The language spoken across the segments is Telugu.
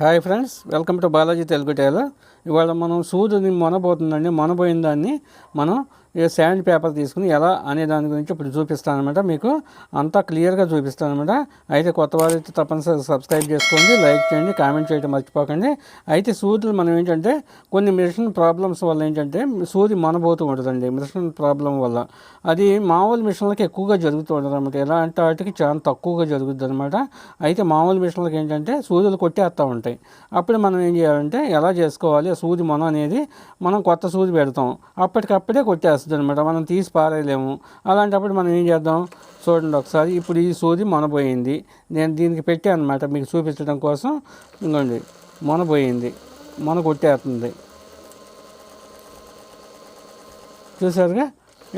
Hi friends, welcome to Balaji Telugu tailor. ఇవాళ మనం సూదిని మొనబోతుందండి. మొనబోయిన దాన్ని మనం శాండ్ పేపర్ తీసుకుని ఎలా అనే దాని గురించి ఇప్పుడు చూపిస్తాను అనమాట. మీకు అంతా క్లియర్గా చూపిస్తాను అనమాట. అయితే కొత్త వారు అయితే తప్పనిసరిగా సబ్స్క్రైబ్ చేసుకోండి, లైక్ చేయండి, కామెంట్ చేయడం మర్చిపోకండి. అయితే సూదులు మనం ఏంటంటే కొన్ని మిషన్ ప్రాబ్లమ్స్ వల్ల ఏంటంటే సూది మొనబోతూ ఉంటుందండి. మిషన్ ప్రాబ్లం వల్ల అది మామూలు మిషన్లకి ఎక్కువగా జరుగుతూ ఉంటుంది అనమాట. ఎలాంటి వాటికి చాలా తక్కువగా జరుగుతుంది అనమాట. అయితే మామూలు మిషన్లకి ఏంటంటే సూదులు కొట్టేస్తూ ఉంటాయి. అప్పుడు మనం ఏం చేయాలంటే ఎలా చేసుకోవాలి, సూది మొన అనేది మనం కొత్త సూది పెడతాం, అప్పటికప్పుడే కొట్టేస్తాం అనమాట. మనం తీసి పారేయలేము. అలాంటప్పుడు మనం ఏం చేద్దాం చూడండి ఒకసారి. ఇప్పుడు ఈ సూది మొనబోయింది, నేను దీనికి పెట్టాను అనమాట మీకు చూపించడం కోసం. ఇంకోండి మొనబోయింది, మొన కొట్టేస్తుంది చూసారుగా.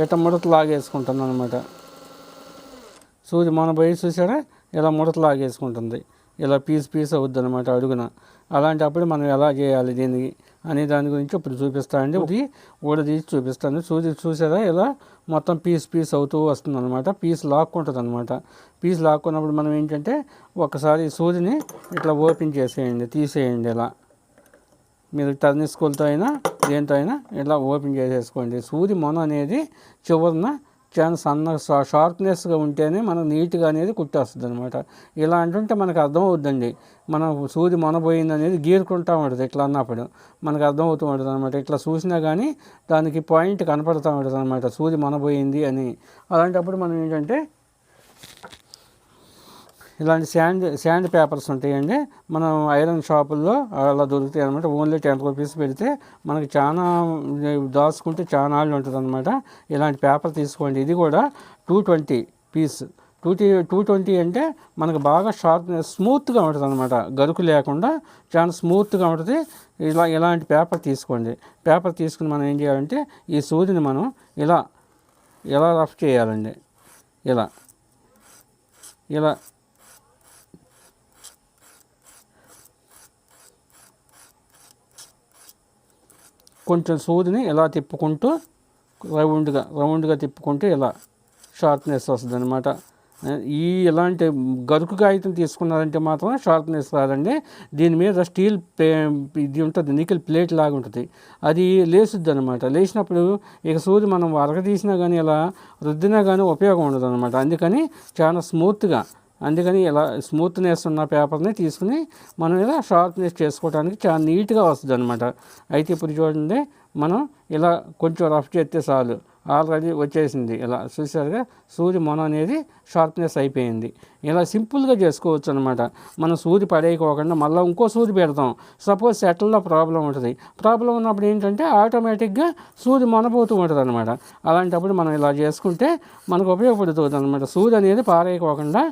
ఇట్లా ముడత లాగేసుకుంటుంది అనమాట. సూది మొనబోయి చూసారా, ఇలా ముడత లాగేసుకుంటుంది, ఇలా పీస్ అవుద్ది అనమాట అడుగున. అలాంటప్పుడు మనం ఎలా చేయాలి దీనికి అనే దాని గురించి ఇప్పుడు చూపిస్తానండి. ఇది ఊడదీసి చూపిస్తాను. సూది చూసారా, ఇలా మొత్తం పీస్ అవుతూ వస్తుంది అనమాట. పీస్ లాక్కుంటుంది అనమాట. పీస్ లాక్కున్నప్పుడు మనం ఏంటంటే ఒకసారి సూదిని ఇట్లా ఓపెన్ చేసేయండి, తీసేయండి. ఇలా మీరు టర్నింగ్ స్కూల్తో అయినా దేంతో అయినా ఇట్లా ఓపెన్ చేసేసుకోండి. సూది మొన అనేది చివరిన చాలా సన్న షార్ప్నెస్గా ఉంటేనే మనం నీట్గా అనేది కుట్టేస్తుంది అనమాట. ఇలా అంటుంటే మనకు అర్థం అవుద్దండి. మనం సూది మొనబోయింది అనేది గీరుకుంటూ ఉంటుంది. ఇట్లా అన్నప్పుడు మనకు అర్థం అవుతూ ఉంటుంది అనమాట. ఇట్లా చూసినా కానీ దానికి పాయింట్ కనపడుతూ ఉంటుంది అనమాట, సూది మొనబోయింది అని. అలాంటప్పుడు మనం ఏంటంటే ఇలాంటి శాండ్ పేపర్స్ ఉంటాయండి, మనం ఐరన్ షాపుల్లో అలా దొరుకుతాయి అనమాట. ఓన్లీ 10 రూపీస్ పెడితే మనకి చాలా దాచుకుంటే చాలా నాళ్ళు ఉంటుంది అనమాట. ఇలాంటి పేపర్ తీసుకోండి. ఇది కూడా 220 పీస్. 220 అంటే మనకు బాగా స్మూత్గా ఉంటుంది అనమాట. గరుకు లేకుండా చాలా స్మూత్గా ఉంటుంది. ఇలాంటి పేపర్ తీసుకోండి. పేపర్ తీసుకుని మనం ఏం చేయాలంటే ఈ సూదిని మనం ఇలా రఫ్ చేయాలండి. ఇలా కొంచెం సూదిని ఇలా తిప్పుకుంటూ రౌండ్గా తిప్పుకుంటూ ఇలా షార్ప్నెస్ వస్తుంది అనమాట. ఇలాంటి గరుకు కాగితం తీసుకున్నారంటే మాత్రం షార్ప్నెస్ రాదండి. దీని మీద స్టీల్ ఇది ఉంటుంది, నికెల్ ప్లేట్ లాగా ఉంటుంది, అది లేసుద్ది అనమాట. లేచినప్పుడు ఇక సూది మనం అరగదీసినా కానీ ఇలా రుద్దినా కానీ ఉపయోగం ఉండదు అనమాట. అందుకని ఇలా స్మూత్నెస్ ఉన్న పేపర్ని తీసుకుని మనం ఇలా షార్ప్నెస్ చేసుకోవడానికి చాలా నీట్గా వస్తుంది అనమాట. అయితే ఇప్పుడు చూడండి, మనం ఇలా కొంచెం రఫ్ చేస్తే చాలు, ఆల్రెడీ వచ్చేసింది. ఇలా చూసారుగా, సూది మొన అనేది షార్ప్నెస్ అయిపోయింది. ఇలా సింపుల్గా చేసుకోవచ్చు అనమాట. మనం సూది పడేయకోకుండా మళ్ళీ ఇంకో సూది పెడతాం. సపోజ్ సెటిల్లో ప్రాబ్లం ఉంటుంది. ప్రాబ్లం ఉన్నప్పుడు ఏంటంటే ఆటోమేటిక్గా సూది మొనపోతూ ఉంటుంది అనమాట. అలాంటప్పుడు మనం ఇలా చేసుకుంటే మనకు ఉపయోగపడుతుంది అనమాట. సూది అనేది పారేయకోకుండా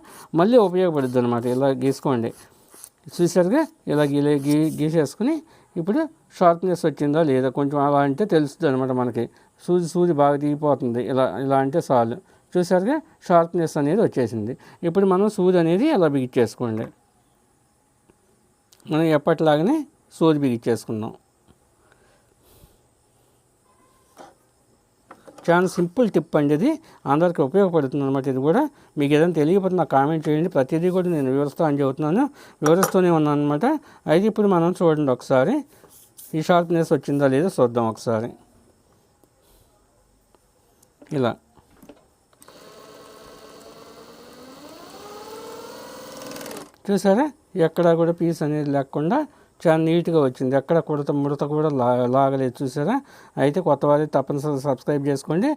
మళ్ళీ ఉపయోగపడుతుంది అనమాట. ఇలా గీసుకోండి. చూసారుగా, ఇలా గీసేసుకుని ఇప్పుడు షార్ప్నెస్ వచ్చిందా లేదా కొంచెం అలా అంటే తెలుస్తుంది అనమాట మనకి. సూది బాగా దిగిపోతుంది. ఇలా అంటే చాలు. చూసారుగా, షార్ప్నెస్ అనేది వచ్చేసింది. ఇప్పుడు మనం సూది అనేది ఇలా బిగించేసుకోండి. మనం ఎప్పటిలాగానే సూది బిగించేసుకుందాం. చాలా సింపుల్ టిప్ అండి, ఇది అందరికీ ఉపయోగపడుతుంది అనమాట. ఇది కూడా మీకు ఏదైనా తెలియకపోతే నాకు కామెంట్ చేయండి. ప్రతిదీ కూడా నేను వివరిస్తూనే ఉన్నాను అనమాట. అయితే ఇప్పుడు మనం చూడండి ఒకసారి, ఈ షార్ప్నెస్ వచ్చిందా లేదో చూద్దాం ఒకసారి. ఇలా చూసారా, ఎక్కడ కూడా పీస్ అనేది లేకుండా చాలా నీట్గా వచ్చింది. ఎక్కడ ముడత కూడా లాగలేదు చూసారా. అయితే కొత్త వారి తప్పనిసరిగా సబ్స్క్రైబ్ చేసుకోండి.